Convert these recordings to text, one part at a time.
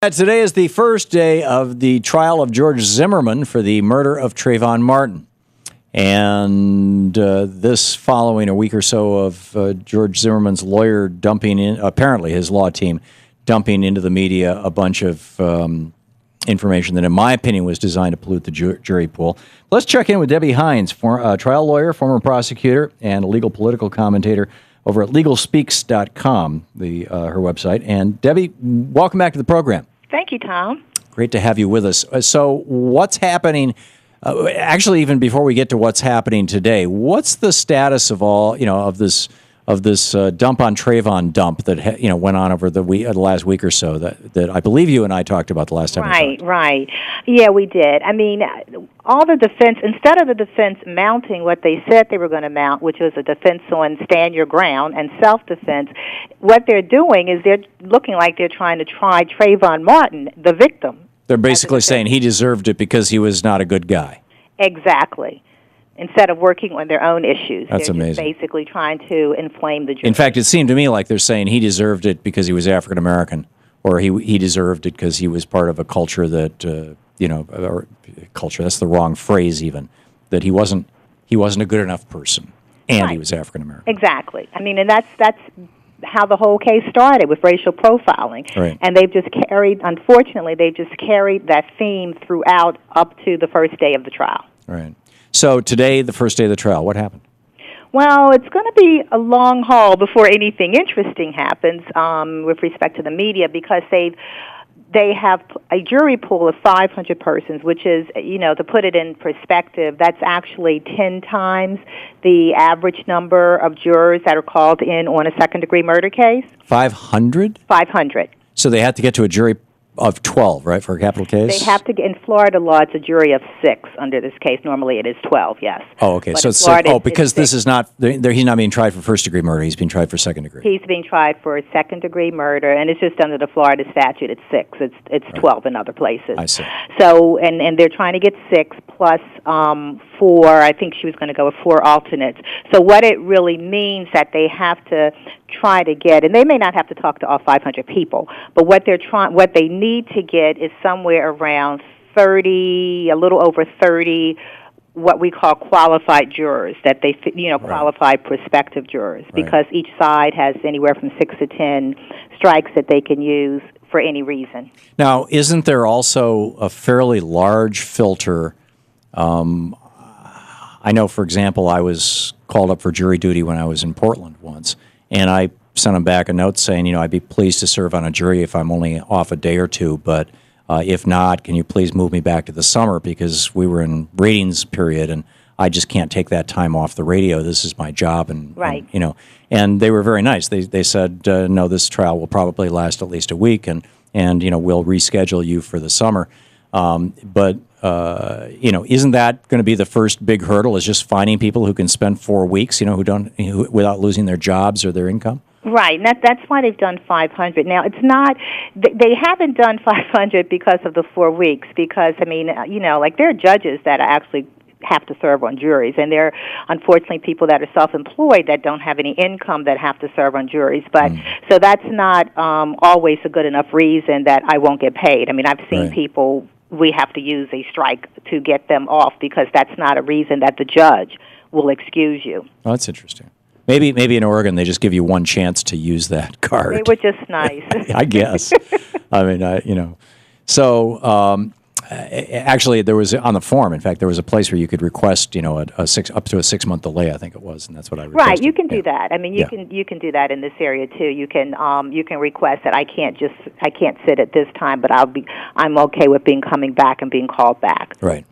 Today is the first day of the trial of George Zimmerman for the murder of Trayvon Martin. And this following a week or so of George Zimmerman's lawyer dumping in, apparently his law team, dumping into the media a bunch of information that, in my opinion, was designed to pollute the jury pool. Let's check in with Debbie Hines, trial lawyer, former prosecutor, and a legal political commentator over at LegalSpeaks.com, her website. And Debbie, welcome back to the program. Thank you, Tom. Great to have you with us. So what's happening, actually, even before we get to what's happening today, what's the status of all, of this dump on Trayvon dump that, went on over the last week or so that I believe you and I talked about the last time we talked? Right. Yeah, we did. I mean, all the defense, instead of the defense mounting what they said they were going to mount, which was a defense on stand your ground and self-defense, what they're doing is they're looking like they're trying to try Trayvon Martin, the victim. They're basically saying he deserved it because he was not a good guy. Exactly. Instead of working on their own issues. That's amazing. Just basically trying to inflame the jury. In fact, it seemed to me like they're saying he deserved it because he was African American, or he deserved it because he was part of a culture that, or culture, that's the wrong phrase even, that he wasn't a good enough person, and right. He was African American. Exactly. I mean, and that's how the whole case started, with racial profiling. Right. And unfortunately, they've just carried that theme throughout up to the first day of the trial. Right. So today, the first day of the trial, what happened? Well, it's going to be a long haul before anything interesting happens with respect to the media, because they have a jury pool of 500 persons, which is, to put it in perspective, that's actually 10 times the average number of jurors that are called in on a second-degree murder case. 500? 500. So they had to get to a jury of 12, right, for a capital case? They have to get, in Florida law, it's a jury of 6 under this case. Normally it is 12, yes. Oh, okay. But so it's Florida, because this is not, he's not being tried for first-degree murder. He's being tried for second-degree. He's being tried for second-degree murder, and it's just under the Florida statute. It's 6. It's right. 12 in other places. I see. So, and they're trying to get 6 plus 4. I think she was going to go with 4 alternates. So what it really means that they have to try to get, and they may not have to talk to all 500 people, but what they need to get is somewhere around 30, a little over 30, what we call qualified jurors, that they, qualified prospective jurors, because each side has anywhere from 6 to 10 strikes that they can use for any reason. Now, isn't there also a fairly large filter? I know, for example, I was called up for jury duty when I was in Portland once, and I sent them back a note saying, I'd be pleased to serve on a jury if I'm only off a day or two, but if not, can you please move me back to the summer, because we were in ratings period, and I just can't take that time off the radio. This is my job, and and they were very nice. They said, no, this trial will probably last at least a week, and we'll reschedule you for the summer. But isn't that going to be the first big hurdle? Is just finding people who can spend 4 weeks, who without losing their jobs or their income? Right, and that's why they've done 500. Now, it's not, they haven't done 500 because of the 4 weeks, because, there are judges that actually have to serve on juries, and there are, unfortunately, people that are self-employed that don't have any income that have to serve on juries. But so that's not always a good enough reason that I won't get paid. I've seen people, we have to use a strike to get them off, because that's not a reason that the judge will excuse you. Oh, that's interesting. Maybe in Oregon they just give you one chance to use that card. They were just nice. I guess. So actually, there was on the form. In fact, there was a place where you could request, up to a 6-month delay. I think it was, and that's what I requested. Right, you can do that. You can do that in this area too. You can request that I can't sit at this time, but I'm okay with coming back and being called back. Right,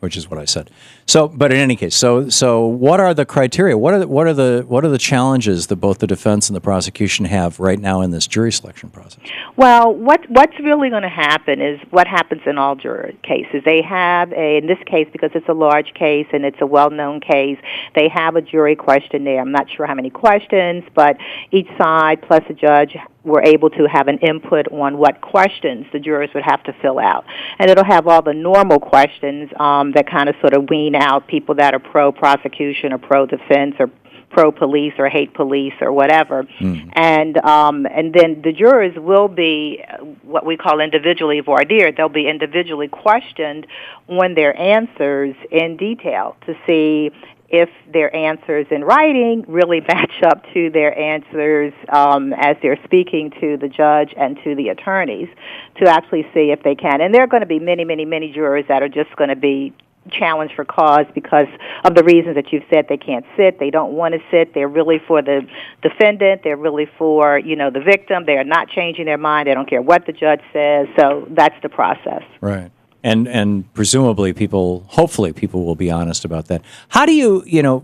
which is what I said. So, but in any case, so what are the criteria? What are the challenges that both the defense and the prosecution have right now in this jury selection process? Well, what's really going to happen is what happens in all jury cases. They have in this case, because it's a large case and it's a well-known case, they have a jury questionnaire. I'm not sure how many questions, but each side plus a judge were able to have an input on what questions the jurors would have to fill out. And it'll have all the normal questions that kind of sort of wean out people that are pro-prosecution or pro-defense or pro-police or hate police or whatever. And then the jurors will be what we call individually voir dire. They'll be individually questioned on their answers in detail to see if their answers in writing really match up to their answers as they're speaking to the judge and to the attorneys, to actually see if they can. And there are going to be many, many, many jurors that are just going to be challenged for cause because of the reasons that you've said. They can't sit, they don't want to sit, they're really for the defendant, they're really for, the victim, they are not changing their mind, they don't care what the judge says. So that's the process. Right. And presumably hopefully people will be honest about that. How do you,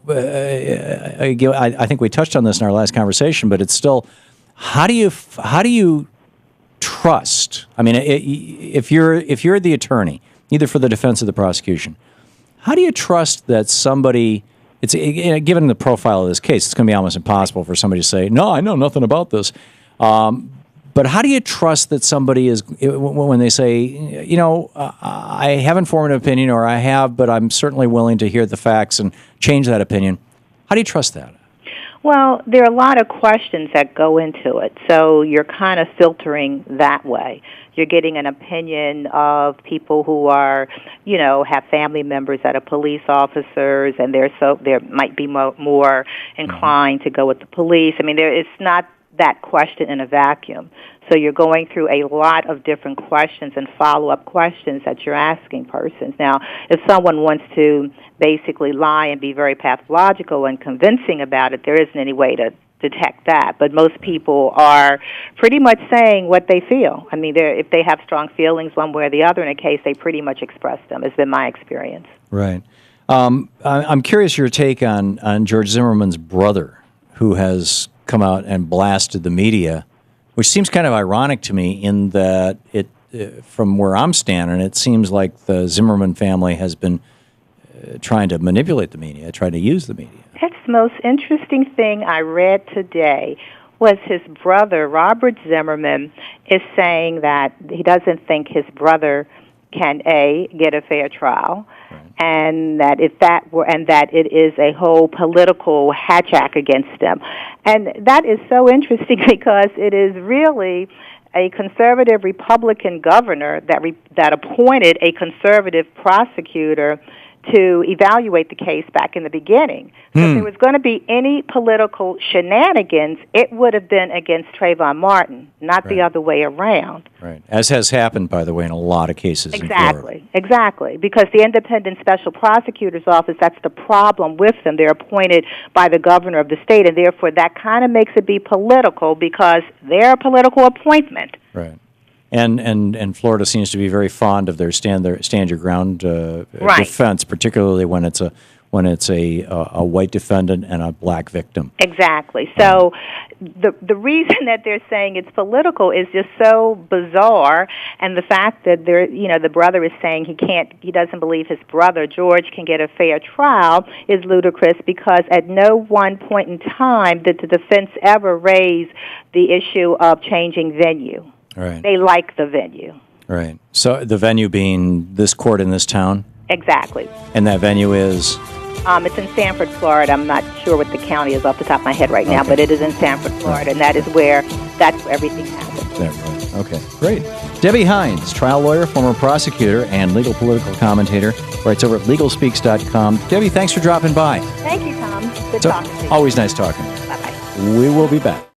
I think we touched on this in our last conversation, but it's still, how do you trust? I mean, if you're the attorney, either for the defense or the prosecution, how do you trust that somebody, given the profile of this case, it's going to be almost impossible for somebody to say, no, I know nothing about this. But how do you trust that somebody is, when they say, I haven't formed an opinion, or I have, but I'm certainly willing to hear the facts and change that opinion. How do you trust that? Well, there are a lot of questions that go into it, so you're kind of filtering that way. You're getting an opinion of people who are, have family members that are police officers, and they might be more inclined to go with the police. I mean, it's not that question in a vacuum. So you're going through a lot of different questions and follow-up questions that you're asking persons. Now, if someone wants to basically lie and be very pathological and convincing about it, there isn't any way to detect that. But most people are pretty much saying what they feel. I mean, if they have strong feelings one way or the other in a case, they pretty much express them, has been my experience. Right. I'm curious your take on George Zimmerman's brother, who has come out and blasted the media, which seems kind of ironic to me in that from where I'm standing, it seems like the Zimmerman family has been trying to manipulate the media, trying to use the media. That's the most interesting thing I read today was his brother, Robert Zimmerman, is saying that he doesn't think his brother can, A, get a fair trial, and that that it is a whole political hatchet against them. And that is so interesting because it is really a conservative Republican governor that appointed a conservative prosecutor to evaluate the case back in the beginning. So if there was going to be any political shenanigans, it would have been against Trayvon Martin, not the other way around. Right, as has happened, by the way, in a lot of cases. Exactly, because the independent special prosecutor's office, that's the problem with them. They're appointed by the governor of the state, and therefore that kind of makes it be political because they're a political appointment. Right. And Florida seems to be very fond of their stand your ground defense, particularly when it's a white defendant and a black victim. Exactly. So the reason that they're saying it's political is just so bizarre, and the fact that the brother is saying he doesn't believe his brother George can get a fair trial is ludicrous because at no one point in time did the defense ever raise the issue of changing venue. Right. They like the venue. Right. So the venue being this court in this town? Exactly. And that venue is? It's in Sanford, Florida. I'm not sure what the county is off the top of my head right now, but it is in Sanford, Florida, and that's where everything happens. Right. Okay, great. Debbie Hines, trial lawyer, former prosecutor, and legal political commentator, writes over at LegalSpeaks.com. Debbie, thanks for dropping by. Thank you, Tom. Good talking to you. Always nice talking. Bye-bye. We will be back.